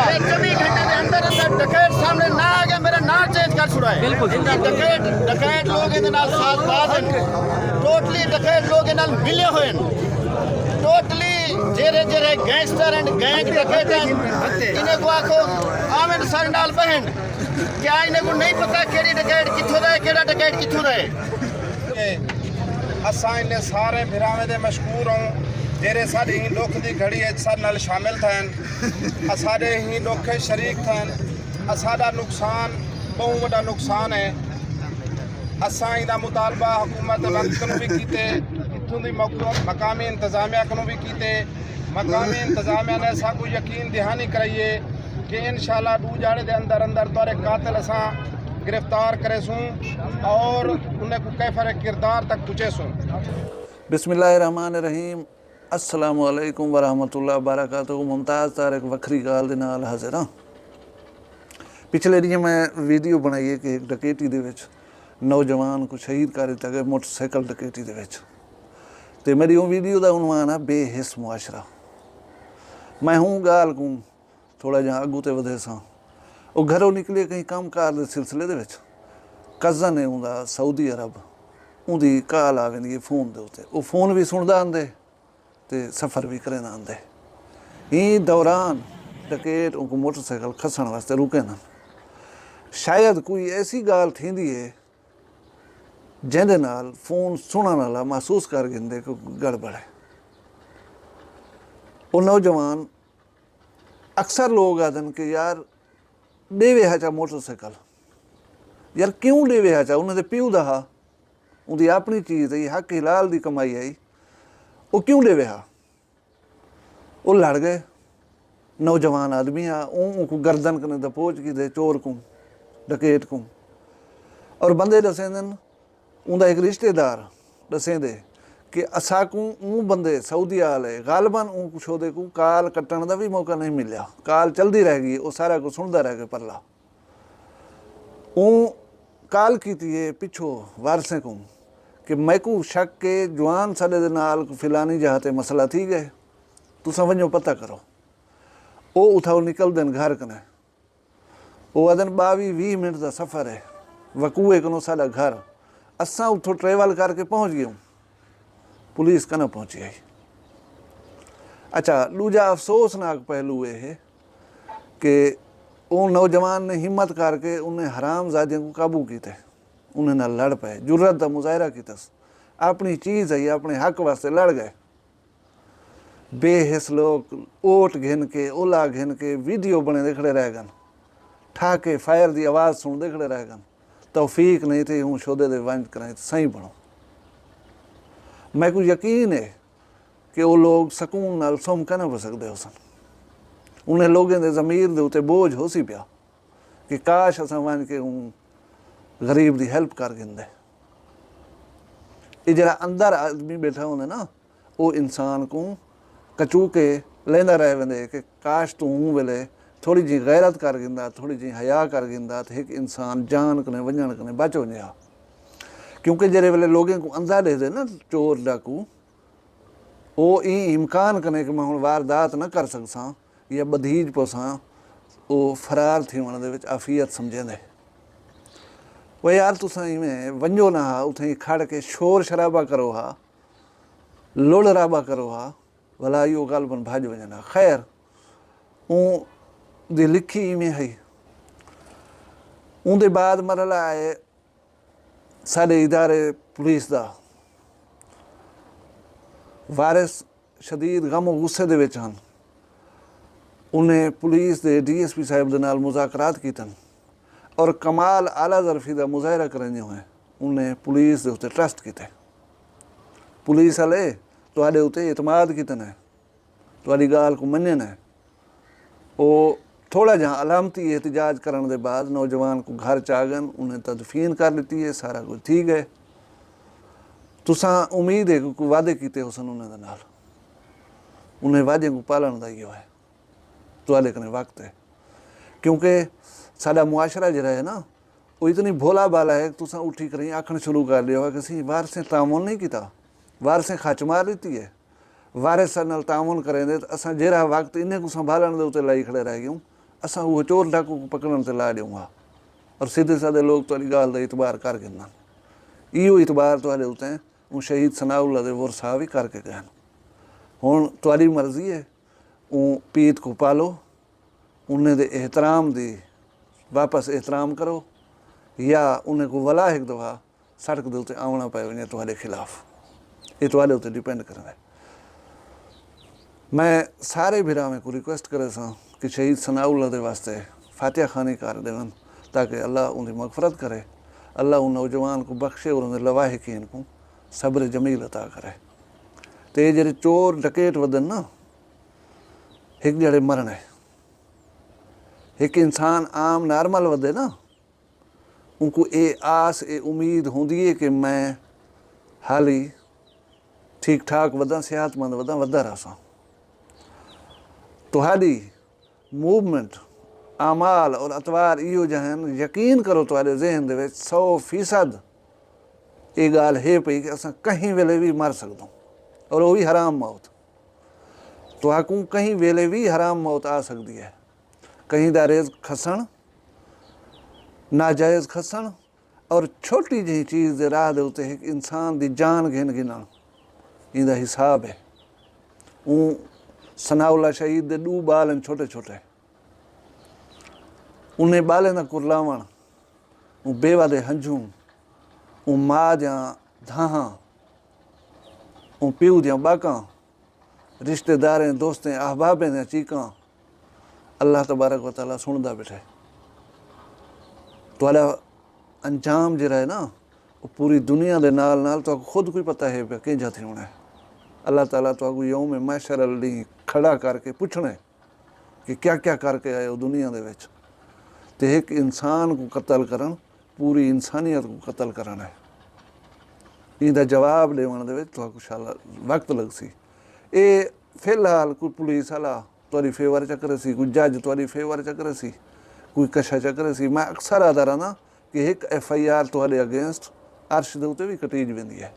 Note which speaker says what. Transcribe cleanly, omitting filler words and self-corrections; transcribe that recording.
Speaker 1: ये 24 घंटे के अंदर अंदर डकैत सामने ना आ गए मेरा नाम चेंज कर छुड़ा है
Speaker 2: बिल्कुल।
Speaker 1: डकैत लोग इहदे नाल साथ बात टोटली डकैत लोग इहदे नाल मिले हुए टोटली जेरे जेरे गैंगस्टर एंड गैंग डकैत इन्हें को आखो आमन सारे नाल बहन क्या इन्हें को नहीं पता केड़ी डकैत कित्थों दा है केड़ा डकैत कित्थों दा है
Speaker 3: असां इन सारे भिरावे दे मशकूर हूँ जेरे साडी ही दुख दी घड़ी साडे नाल शामिल थन साडे ही दुख शरीक थन साडा नुकसान बहुत वड्डा नुकसान है असां इहदा मुतालबा हुकूमत वक्त को भी कीते इत्थों दी मकामी इंतजामिया को भी कीते मकामी इंतजामिया ने साकू यकीन दहानी कराइए कि इंशाअल्लाह 2 जाड़े दे अंदर अंदर तोरे कातिल असां गिरफ्तार करे सूं और उन्हें को कैफर किरदार तक पहुँचे सूं।
Speaker 4: बिस्मिल्लाहिर्रहमानिर्रहीम अस्सलामु अलैकुम वरहमतुल्लाहि वबरकातुहू। मुमताज़ तारिक वखरी गाल दे नाल हाज़िर हाँ। पिछले दिन मैं वीडियो बनाई है कि एक डकैती दे विच नौजवान को शहीद कर दिता गया मोटरसाइकिल डकैती दे विच ते मेरी वो वीडियो का उन्वान है बेहिस मुआशरा। मैं हूँ गाल को थोड़ा जहाँ अगू तो वधे सा वो घरों निकले कहीं काम कार के सिलसिले दे विच कज़न है उनका सऊदी अरब उनकी कॉल आ वेंदी है फोन के उत्ते वो फोन भी सुनदा आंदे ते सफ़र भी करे ना आंदे ई दौरान डकैत उनको मोटरसाइकिल खसण वास्ते रुके ना शायद कोई ऐसी गाल थींदी है जिंदे नाल फोन सुनने वाला महसूस कर गिंदे कि गड़बड़ है। वो नौजवान अक्सर लोग आदन कि यार देवे हा चा मोटरसाइकिल यार क्यों देवे हा चा उन्हें प्यू दा हा उनकी अपनी चीज़ आई हक हिलाल की कमाई आई वो क्यों देवे हा वो लड़ गए नौजवान आदमी आ उनको गर्दन कने दपोच की दे चोर को डकैत को और बंदे दसें उनका एक रिश्तेदार दसें दे कि असा को बंदे सऊदी आले गालबन ऊँ छोदे को काल कट्टण का भी मौका नहीं मिलिया काल चलती रह गई वो सारा कुछ सुनता रह गया परला ऊँ काल की है पिछो वारसे को कि मैं को शक के जवान साडे दे नाल फिलानी जहाँ ते मसला थी गए तुसां वञो पता करो वो उठाओ निकल देन घर कने वो आदन 22-20 मिनट का सफ़र है वकूए कनो साडा घर असां उठो ट्रेवल करके पहुँच गए पुलिस कना पहुँची आई। अच्छा दूजा अफसोसनाक पहलू ये है कि वो नौजवान ने हिम्मत करके उन्हें हरामजादियों को काबू किते उन्हें ना लड़ पाए जुर्रत का मुजाहरा किया अपनी चीज़ है अपने हक वास्ते लड़ गए। बेहिस लोग ओट घिन के ओला घिन के वीडियो बने देखड़े रह गन ठाके फायर की आवाज़ सुन देखड़े रह गन तौफीक नहीं थी हूँ शोदे दे वंज करें तो सही बनो। मैं को यकीन है कि वो लोग सकून नाल सुम कह ना सकते हो सन उन्हें लोगों के ज़मीर के उत्ते बोझ हो सी पिया कि काश असा वन के हूँ गरीब की हेल्प कर गिंदे। ये जरा अंदर आदमी बैठा होंगे ना वो इंसान को कचू के लेंदा रह वेंदे कि काश तू हूँ वेले थोड़ी जी गैरत कर गिंदा थोड़ी जी हया कर गिंदा तो एक इंसान जान कने वजन कने बच वञा। क्योंकि जेरे वेले लोगों को अंधा दे दे ना चोर डाकू वो ई इम्कान कने कि मैं हुण वारदात न कर सकसां या बधीज पोसां वो फरार थी वण दे विच आफियत समझेंदे। वो यार तुसां इवें वञो ना हा उथे खड़ के शोर शराबा करो हा लोड़ राबा करो हा भला इहो ॻाल्हि भॼ वञनि हा। ख़ैर ऊँ दी लिखी इवें है उनके बाद मरला है साढ़े इदारे पुलिस का वारिस शदीद गम और गुस्से दे विच हन उन्हें पुलिस के DSP साहब दे नाल मुज़ाकरात कीतन और कमाल आला ज़रफ़ी का मुज़ाहरा करने हुए उन्हें पुलिस के उत्ते ट्रस्ट किते पुलिस वाले तुहाडे उत्ते इतमाद कीतन है तुहाडी गाल को मन्नन है। वो थोड़ा जहाँ अलामती एहतजाज करने के बाद नौजवान को घर च आ गए उन्हें तदफीन कर ली है सारा कुछ ठीक है। तुसां उम्मीद है कि कोई वादे किए हो सन उन्हें नाल उन्हें वादे को पालन का ही है तुहाडे कने वक्त है क्योंकि साडा मुआशरा जरा है ना वो इतनी भोला भाला है तुसां उठी करें आखण शुरू कर लिया हो कि असीं वारसें तामुन नहीं किया वारसें खच मार ली है वारिस नाल तामुन करें तो असां जरा वक्त इन्हें को संभालण दे उत्ते लाई खड़े रह गयूं असां उहो चोर डाकू पकड़ण ते ला ॾियूं हा और सीधे साधे लोग तुहारी ॻाल्हि दा इतबार कर गिंदा इहो इतबार तुहाडे उते वो शहीद सनाउल्ला दे वुर साहब ही करके गए हुण तुहारी मर्ज़ी है वो पीत को पालो उन्हें दे एहतराम दी वापस एहतराम करो या उन्हें को वला एक दफ़ा सड़क दे उते आवना पे वञे तुहाडे खिलाफ ये तुहाडे उते डिपेंड करदा है। मैं सारे भिरावें को रिक्वेस्ट करे सां कि शहीद सनाउल्ला दे वास्ते फातिहा खानी कर देवन ताकि अल्लाह उनकी मगफरत करे, अल्लाह उन नौजवान को बख्शे और उन्हें लवाहिकीन को सब्र जमील अता करे। तो ये जेरे चोर डकैत वधन ना एक जड़े मरण है एक इंसान आम नॉर्मल वधे ना उनको ये आस ये उम्मीद होंदी है कि मैं हाली ठीक ठाक वधा सेहतमंद वधा वधा रहा तुहाडी मूवमेंट आमाल और अतवार इहो जहन यकीन करो तुहाडे ज़हन दे विच 100% ये गाल है पई कि असां कहीं वेले भी मर सकदूं और वो भी हराम मौत तुहाकू कहीं वेले भी हराम मौत आ सकती है कहीं दा रेज़ खसण नाजायज़ खसण और छोटी जी चीज़ दे राह दे उत्ते एक इंसान दी जान घिन गिनण इंदा हिसाब है। ऊँ सनाउल्ला शहीद दे 2 बाल हैं छोटे छोटे उन्हें बालें दा कुरलावण ऊँ बेवा दे हंझूं ऊँ माँ दियां धाहां ऊँ प्यू दियां बाकां रिश्तेदारें दोस्तें अहबाबें दियां चीकां अल्लाह तबारक व तआला सुनदा बैठे तुहाडा अंजाम जिहड़ा है ना वो पूरी दुनिया दे नाल नाल तो खुद कोई पता है पिया किंजा थी होना है। अल्लाह ताला तो यौम महशर दी खड़ा करके पूछना है कि क्या क्या करके आए हो दुनिया दे विच ते एक इंसान को कत्ल करन पूरी इंसानियत को कत्ल करना है इंदा जवाब देवन दे विच तुहाकू शायद वक्त लगसी। ये फिलहाल कोई पुलिस वाला तुहारी फेवर च करे सी कोई जज तुहारी फेवर च करे सी कोई कशा च करे सी मैं अक्सर आदा रहा कि एक FIR तुहाडे अगेंस्ट अर्श दे उत्ते भी कटीज वेंदी है